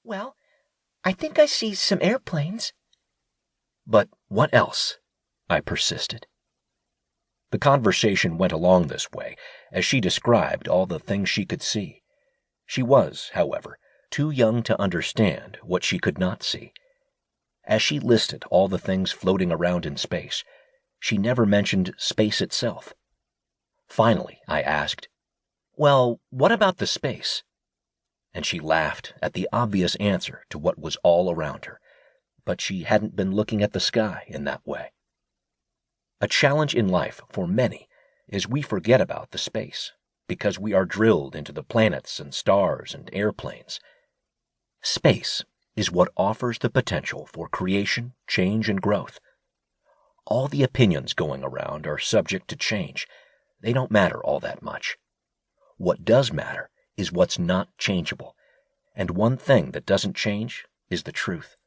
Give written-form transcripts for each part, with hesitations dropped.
Well, I think I see some airplanes. But what else? I persisted. The conversation went along this way as she described all the things she could see. She was, however, too young to understand what she could not see. As she listed all the things floating around in space, she never mentioned space itself. Finally, I asked, "Well, what about the space?" And she laughed at the obvious answer to what was all around her, but she hadn't been looking at the sky in that way. A challenge in life for many is we forget about the space because we are drilled into the planets and stars and airplanes. Space is what offers the potential for creation, change, and growth. All the opinions going around are subject to change. They don't matter all that much. What does matter is what's not changeable, and one thing that doesn't change is the truth.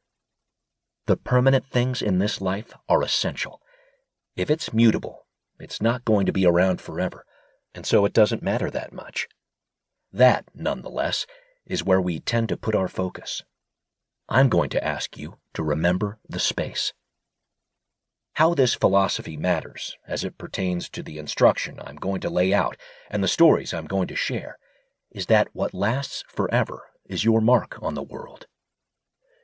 The permanent things in this life are essential. If it's mutable, it's not going to be around forever, and so it doesn't matter that much. That, nonetheless, is where we tend to put our focus. I'm going to ask you to remember the space. How this philosophy matters as it pertains to the instruction I'm going to lay out and the stories I'm going to share is that what lasts forever is your mark on the world.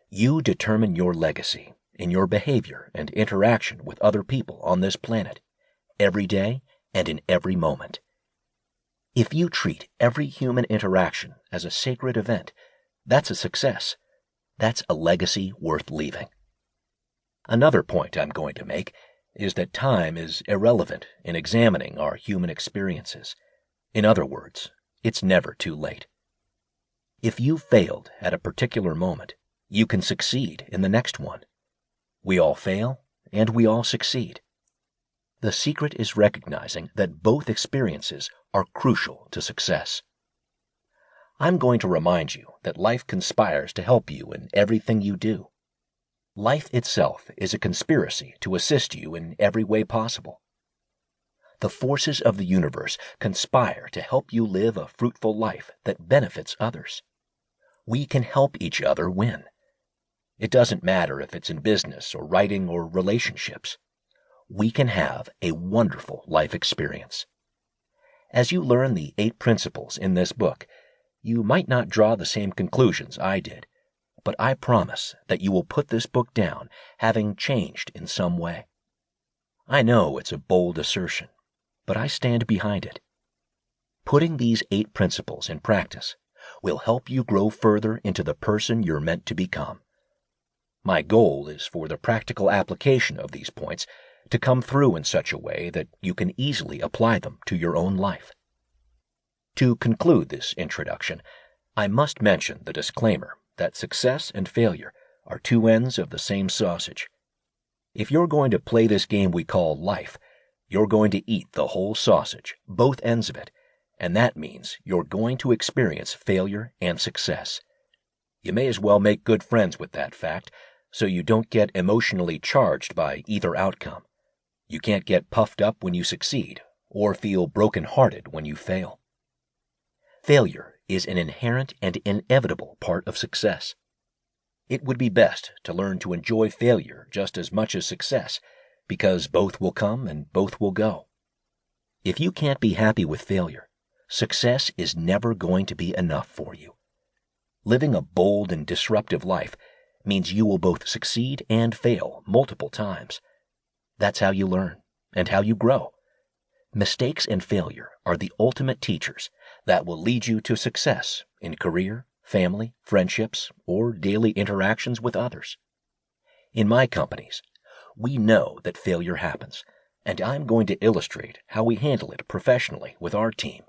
You determine your legacy in your behavior and interaction with other people on this planet, every day and in every moment. If you treat every human interaction as a sacred event, that's a success. That's a legacy worth leaving. Another point I'm going to make is that time is irrelevant in examining our human experiences. In other words, it's never too late. If you failed at a particular moment, you can succeed in the next one. We all fail, and we all succeed. The secret is recognizing that both experiences are crucial to success. I'm going to remind you that life conspires to help you in everything you do. Life itself is a conspiracy to assist you in every way possible. The forces of the universe conspire to help you live a fruitful life that benefits others. We can help each other win. It doesn't matter if it's in business or writing or relationships. We can have a wonderful life experience. As you learn the 8 principles in this book, you might not draw the same conclusions I did, but I promise that you will put this book down having changed in some way. I know it's a bold assertion, but I stand behind it. Putting these 8 principles in practice will help you grow further into the person you're meant to become. My goal is for the practical application of these points to come through in such a way that you can easily apply them to your own life. To conclude this introduction, I must mention the disclaimer that success and failure are 2 ends of the same sausage. If you're going to play this game we call life, you're going to eat the whole sausage, both ends of it, and that means you're going to experience failure and success. You may as well make good friends with that fact so you don't get emotionally charged by either outcome. You can't get puffed up when you succeed or feel broken-hearted when you fail. Failure is an inherent and inevitable part of success. It would be best to learn to enjoy failure just as much as success, because both will come and both will go. If you can't be happy with failure, success is never going to be enough for you. Living a bold and disruptive life means you will both succeed and fail multiple times. That's how you learn and how you grow. Mistakes and failure are the ultimate teachers that will lead you to success in career, family, friendships, or daily interactions with others. In my companies, we know that failure happens, and I'm going to illustrate how we handle it professionally with our team.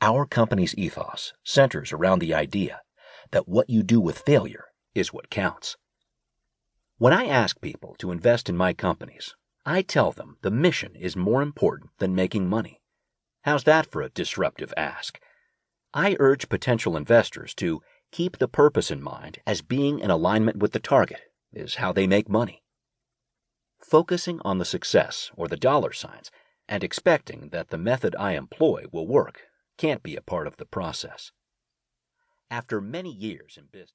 Our company's ethos centers around the idea that what you do with failure is what counts. When I ask people to invest in my companies, I tell them the mission is more important than making money. How's that for a disruptive ask? I urge potential investors to keep the purpose in mind as being in alignment with the target is how they make money. Focusing on the success or the dollar signs and expecting that the method I employ will work can't be a part of the process. After many years in business,